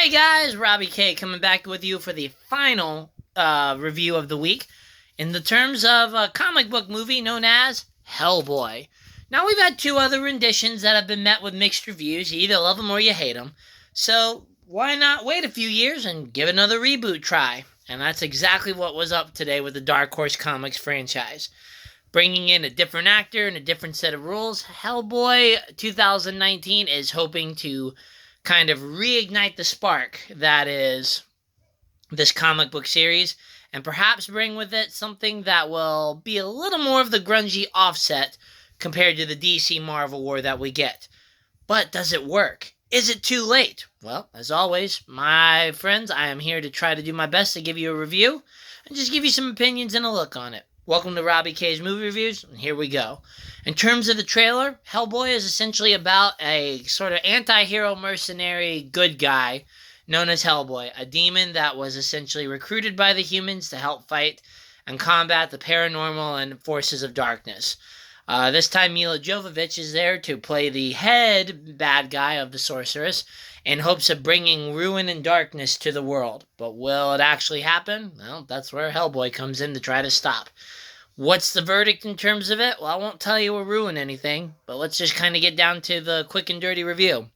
Hey guys, Robbie K coming back with you for the final review of the week in the terms of a comic book movie known as Hellboy. Now, we've had two other renditions that have been met with mixed reviews. You either love them or you hate them. So, why not wait a few years and give another reboot try? And that's exactly what was up today with the Dark Horse Comics franchise. Bringing in a different actor and a different set of rules, Hellboy 2019 is hoping to kind of reignite the spark that is this comic book series and perhaps bring with it something that will be a little more of the grungy offset compared to the DC Marvel war that we get. But does it work? Is it too late? Well, as always, my friends, I am here to try to do my best to give you a review and just give you some opinions and a look on it. Welcome to Robbie K's Movie Reviews, and here we go. In terms of the trailer, Hellboy is essentially about a sort of anti-hero mercenary good guy known as Hellboy, a demon that was essentially recruited by the humans to help fight and combat the paranormal and forces of darkness. This time Mila Jovovich is there to play the head bad guy of the sorceress in hopes of bringing ruin and darkness to the world. But will it actually happen? Well, that's where Hellboy comes in to try to stop. What's the verdict in terms of it? Well, I won't tell you or ruin anything, but let's just kind of get down to the quick and dirty review.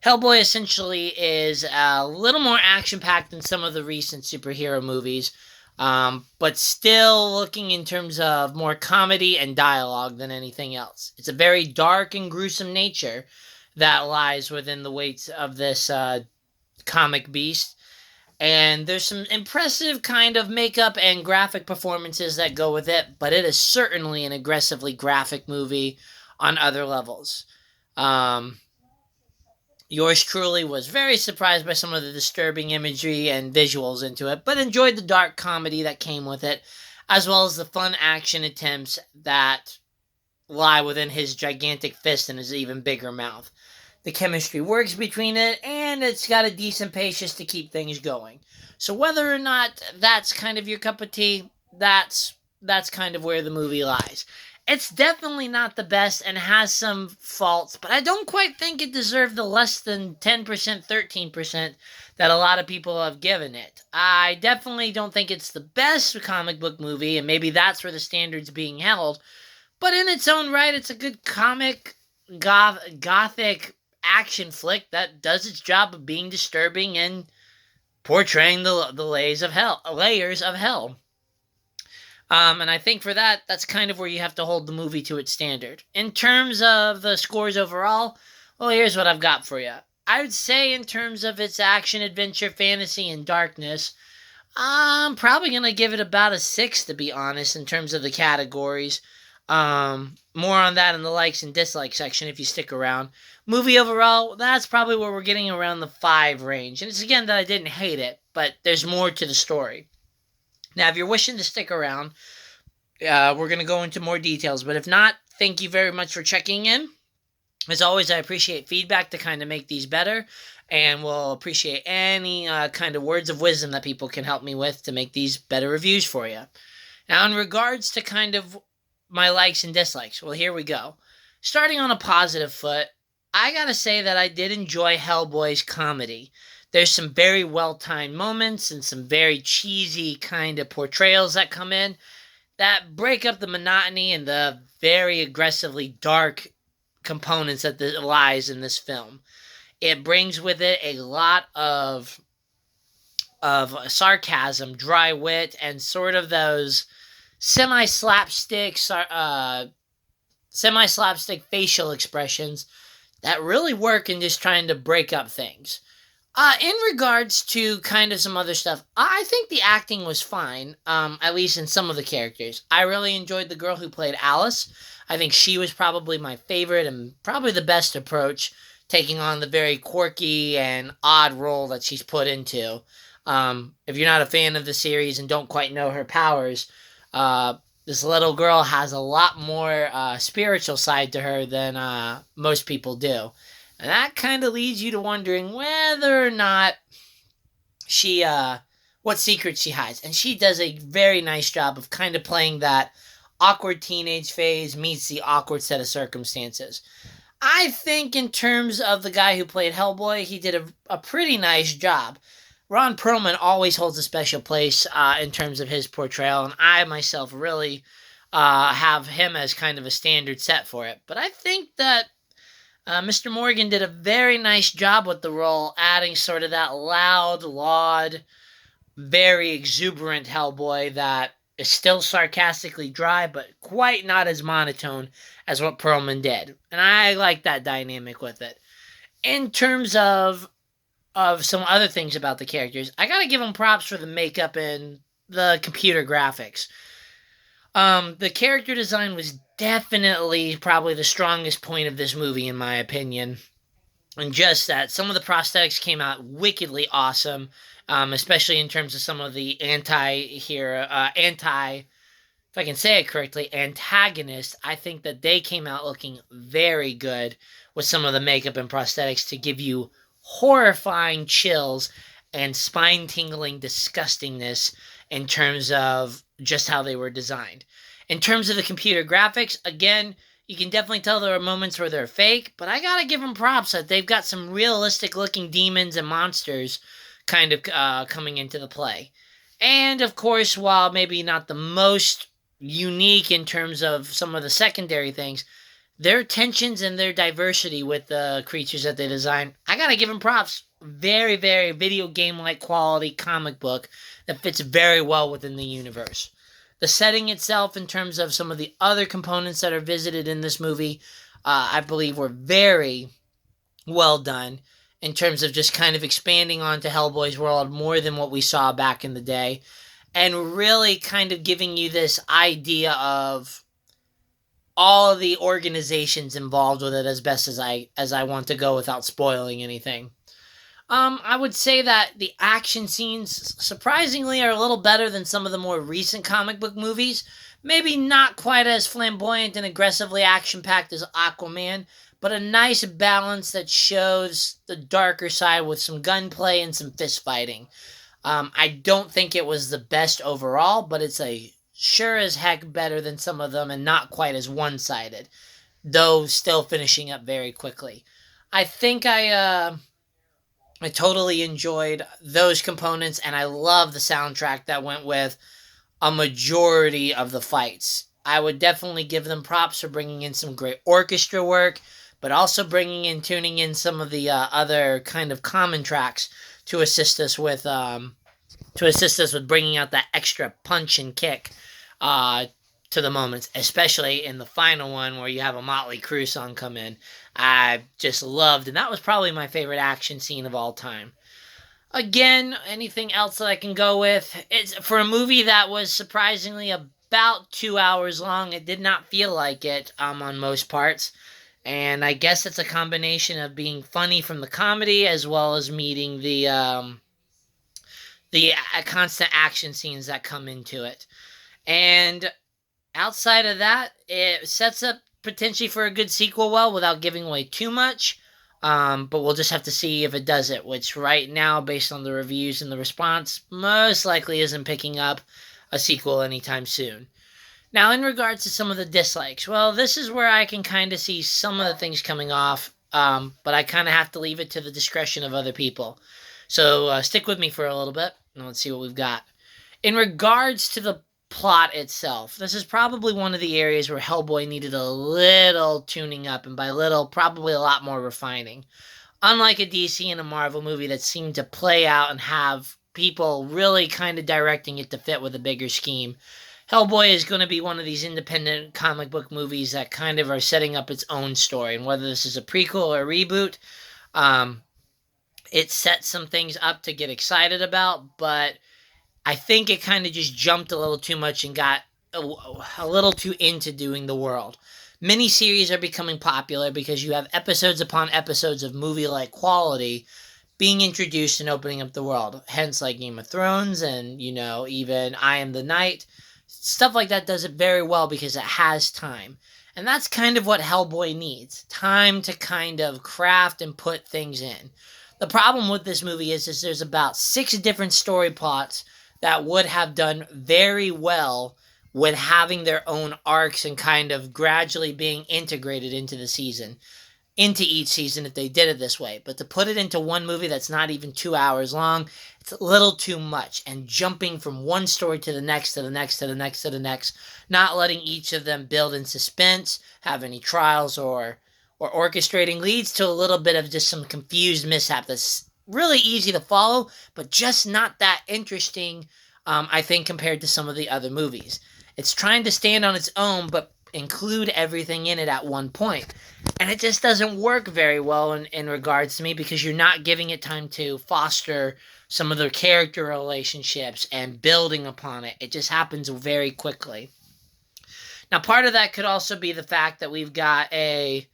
Hellboy essentially is a little more action-packed than some of the recent superhero movies, but still looking in terms of more comedy and dialogue than anything else. It's a very dark and gruesome nature that lies within the weights of this comic beast. And there's some impressive kind of makeup and graphic performances that go with it, but it is certainly an aggressively graphic movie on other levels. Yours truly was very surprised by some of the disturbing imagery and visuals into it, but enjoyed the dark comedy that came with it, as well as the fun action attempts that lie within his gigantic fist and his even bigger mouth. The chemistry works between it, and it's got a decent patience to keep things going. So whether or not that's kind of your cup of tea, that's kind of where the movie lies. It's definitely not the best and has some faults, but I don't quite think it deserved the less than 10%, 13% that a lot of people have given it. I definitely don't think it's the best comic book movie, and maybe that's where the standard's being held, but in its own right, it's a good comic, gothic action flick that does its job of being disturbing and portraying the layers of hell. And I think for that, that's kind of where you have to hold the movie to its standard. In terms of the scores overall, well, here's what I've got for you. I would say in terms of its action, adventure, fantasy, and darkness, I'm probably going to give it about a 6, to be honest, in terms of the categories. More on that in the likes and dislikes section if you stick around. Movie overall, that's probably where we're getting around the 5 range. And it's again that I didn't hate it, but there's more to the story. Now, if you're wishing to stick around, we're going to go into more details. But if not, thank you very much for checking in. As always, I appreciate feedback to kind of make these better. And we'll appreciate any kind of words of wisdom that people can help me with to make these better reviews for you. Now, in regards to kind of my likes and dislikes, well, here we go. Starting on a positive foot, I gotta say that I did enjoy Hellboy's comedy. There's some very well-timed moments and some very cheesy kind of portrayals that come in that break up the monotony and the very aggressively dark components that lies in this film. It brings with it a lot of sarcasm, dry wit, and sort of those semi-slapstick facial expressions that really work in just trying to break up things. In regards to kind of some other stuff, I think the acting was fine, at least in some of the characters. I really enjoyed the girl who played Alice. I think she was probably my favorite and probably the best approach, taking on the very quirky and odd role that she's put into. If you're not a fan of the series and don't quite know her powers, this little girl has a lot more spiritual side to her than most people do. And that kind of leads you to wondering whether or not she, what secrets she hides. And she does a very nice job of kind of playing that awkward teenage phase meets the awkward set of circumstances. I think in terms of the guy who played Hellboy, he did a pretty nice job. Ron Perlman always holds a special place in terms of his portrayal, and I myself really have him as kind of a standard set for it. But I think that Mr. Morgan did a very nice job with the role, adding sort of that loud, laud, very exuberant Hellboy that is still sarcastically dry, but quite not as monotone as what Perlman did. And I like that dynamic with it. In terms of some other things about the characters, I gotta give them props for the makeup and the computer graphics. The character design was definitely probably the strongest point of this movie, in my opinion. And just that, some of the prosthetics came out wickedly awesome, especially in terms of some of the if I can say it correctly, antagonists. I think that they came out looking very good with some of the makeup and prosthetics to give you horrifying chills and spine tingling disgustingness in terms of just how they were designed. In terms of the computer graphics, again, you can definitely tell there are moments where they're fake, but I gotta give them props that they've got some realistic looking demons and monsters kind of coming into the play. And of course, while maybe not the most unique in terms of some of the secondary things, their tensions and their diversity with the creatures that they design, I gotta give them props. Very, very video game like quality comic book that fits very well within the universe. The setting itself, in terms of some of the other components that are visited in this movie, I believe were very well done in terms of just kind of expanding onto Hellboy's world more than what we saw back in the day, and really kind of giving you this idea of all of the organizations involved with it as best as I want to go without spoiling anything. I would say that the action scenes surprisingly are a little better than some of the more recent comic book movies. Maybe not quite as flamboyant and aggressively action packed as Aquaman, but a nice balance that shows the darker side with some gunplay and some fist fighting. I don't think it was the best overall, but it's a sure as heck better than some of them and not quite as one sided, though still finishing up very quickly. I think I totally enjoyed those components, and I love the soundtrack that went with a majority of the fights. I would definitely give them props for bringing in some great orchestra work, but also tuning in some of the other kind of common tracks to assist us with bringing out that extra punch and kick uh, to the moments, especially in the final one where you have a Motley Crue song come in. I just loved, and that was probably my favorite action scene of all time. Again, anything else that I can go with? It's for a movie that was surprisingly about 2 hours long. It did not feel like it on most parts, and I guess it's a combination of being funny from the comedy as well as meeting the constant action scenes that come into it. And outside of that, it sets up potentially for a good sequel well without giving away too much. But we'll just have to see if it does it, which right now, based on the reviews and the response, most likely isn't picking up a sequel anytime soon. Now, in regards to some of the dislikes, well, this is where I can kind of see some of the things coming off, but I kind of have to leave it to the discretion of other people. So stick with me for a little bit, and let's see what we've got. In regards to the plot itself, this is probably one of the areas where Hellboy needed a little tuning up, and by little, probably a lot more refining. Unlike a DC and a Marvel movie that seemed to play out and have people really kind of directing it to fit with a bigger scheme, Hellboy is going to be one of these independent comic book movies that kind of are setting up its own story, and whether this is a prequel or a reboot, it sets some things up to get excited about, but I think it kind of just jumped a little too much and got a little too into doing the world. Miniseries are becoming popular because you have episodes upon episodes of movie-like quality being introduced and opening up the world. Hence, like Game of Thrones and, even I Am the Night. Stuff like that does it very well because it has time. And that's kind of what Hellboy needs. Time to kind of craft and put things in. The problem with this movie is there's about 6 different story plots that would have done very well with having their own arcs and kind of gradually being integrated into the season. into each season if they did it this way. But to put it into one movie that's not even 2 hours long, it's a little too much. And jumping from one story to the next, to the next, to the next, to the next, not letting each of them build in suspense, have any trials or orchestrating leads to a little bit of just some confused mishap that's really easy to follow, but just not that interesting, I think, compared to some of the other movies. It's trying to stand on its own, but include everything in it at one point. And it just doesn't work very well in regards to me because you're not giving it time to foster some of their character relationships and building upon it. It just happens very quickly. Now, part of that could also be the fact that we've got a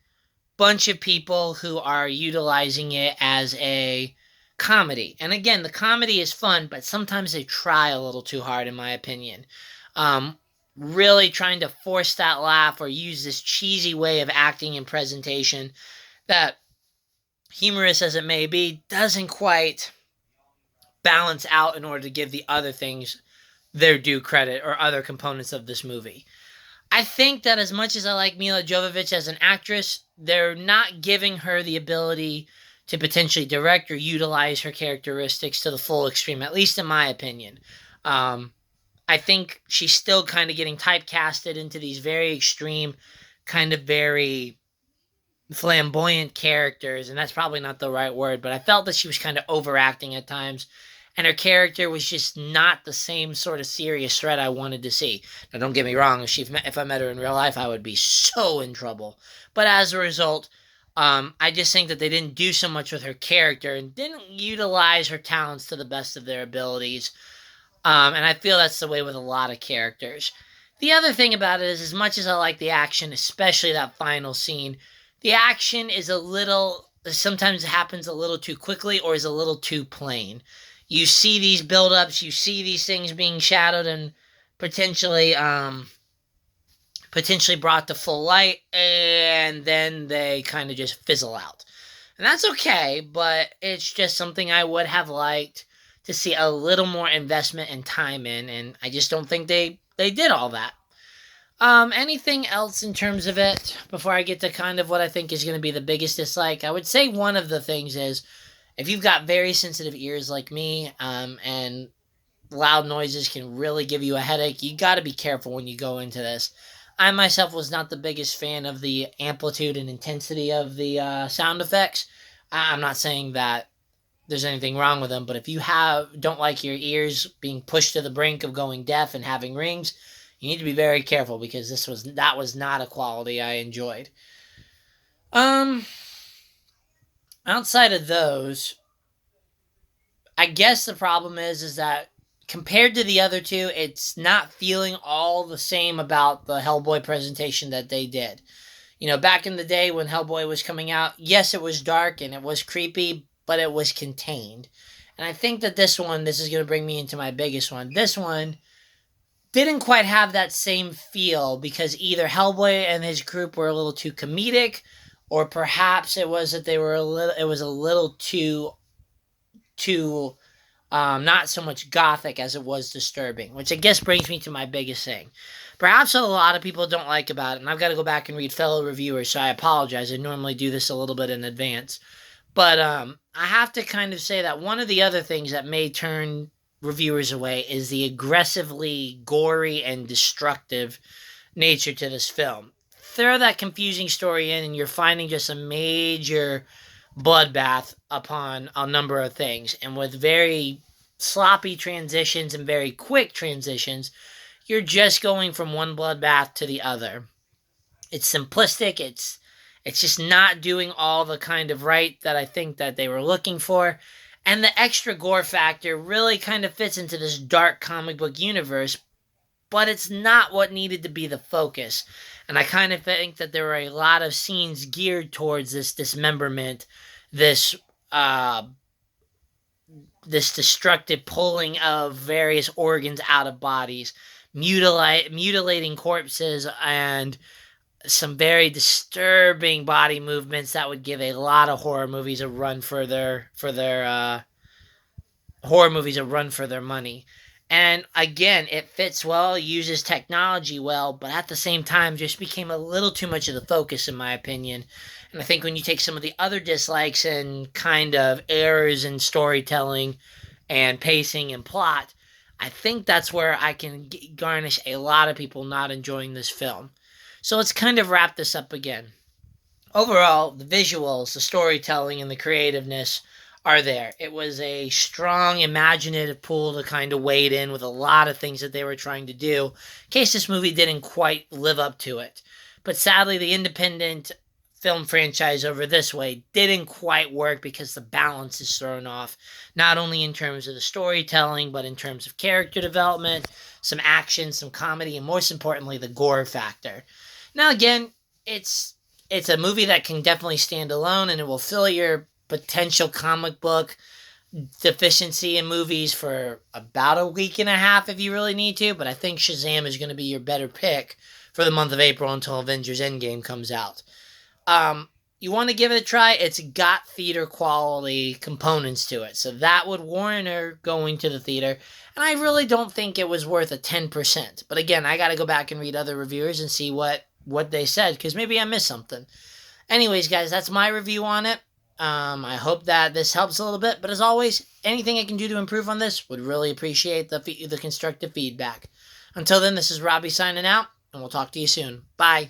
bunch of people who are utilizing it as a comedy. And again, the comedy is fun, but sometimes they try a little too hard, in my opinion. Really trying to force that laugh or use this cheesy way of acting and presentation that, humorous as it may be, doesn't quite balance out in order to give the other things their due credit or other components of this movie. I think that as much as I like Mila Jovovich as an actress, they're not giving her the ability to potentially direct or utilize her characteristics to the full extreme, at least in my opinion. I think she's still kind of getting typecasted into these very extreme, kind of very flamboyant characters, and that's probably not the right word, but I felt that she was kind of overacting at times, and her character was just not the same sort of serious threat I wanted to see. Now, don't get me wrong, if I met her in real life, I would be so in trouble. But as a result, I just think that they didn't do so much with her character and didn't utilize her talents to the best of their abilities. And I feel that's the way with a lot of characters. The other thing about it is, as much as I like the action, especially that final scene, the action is sometimes it happens a little too quickly or is a little too plain. You see these build-ups, you see these things being shadowed and potentially brought to full light, and then they kind of just fizzle out. And that's okay, but it's just something I would have liked to see a little more investment and time in, and I just don't think they did all that. Anything else in terms of it before I get to kind of what I think is going to be the biggest dislike? I would say one of the things is, if you've got very sensitive ears like me, and loud noises can really give you a headache, you got to be careful when you go into this. I myself was not the biggest fan of the amplitude and intensity of the sound effects. I'm not saying that there's anything wrong with them, but if you don't like your ears being pushed to the brink of going deaf and having rings, you need to be very careful because that was not a quality I enjoyed. Outside of those, I guess the problem is that compared to the other two, it's not feeling all the same about the Hellboy presentation that they did. You know, back in the day when Hellboy was coming out, yes, it was dark and it was creepy, but it was contained. And I think that this is going to bring me into my biggest one. This one didn't quite have that same feel because either Hellboy and his group were a little too comedic, or perhaps it was that it was a little too not so much gothic as it was disturbing, which I guess brings me to my biggest thing. Perhaps a lot of people don't like about it, and I've got to go back and read fellow reviewers, so I apologize. I normally do this a little bit in advance. But I have to kind of say that one of the other things that may turn reviewers away is the aggressively gory and destructive nature to this film. Throw that confusing story in and you're finding just a major bloodbath upon a number of things. And with very sloppy transitions and very quick transitions, you're just going from one bloodbath to the other. It's simplistic. It's just not doing all the kind of right that I think that they were looking for. And the extra gore factor really kind of fits into this dark comic book universe, but it's not what needed to be the focus. And I kind of think that there were a lot of scenes geared towards this dismemberment, this destructive pulling of various organs out of bodies, mutilating corpses, and some very disturbing body movements that would give a lot of horror movies a run for their money. And again, it fits well, uses technology well, but at the same time just became a little too much of the focus in my opinion. And I think when you take some of the other dislikes and kind of errors in storytelling and pacing and plot, I think that's where I can garnish a lot of people not enjoying this film. So let's kind of wrap this up again. Overall, the visuals, the storytelling, and the creativeness are there. It was a strong, imaginative pool to kind of wade in with a lot of things that they were trying to do, in case this movie didn't quite live up to it. But sadly, the independent film franchise over this way didn't quite work because the balance is thrown off, not only in terms of the storytelling, but in terms of character development, some action, some comedy, and most importantly, the gore factor. Now, again, it's a movie that can definitely stand alone, and it will fill your potential comic book deficiency in movies for about a week and a half if you really need to. But I think Shazam is going to be your better pick for the month of April until Avengers Endgame comes out. You want to give it a try? It's got theater quality components to it, so that would warrant her going to the theater. And I really don't think it was worth a 10%. But again, I got to go back and read other reviewers and see what they said, because maybe I missed something. Anyways, guys, that's my review on it. I hope that this helps a little bit, but as always, anything I can do to improve on this would really appreciate the constructive feedback. Until then, this is Robbie signing out, and we'll talk to you soon. Bye.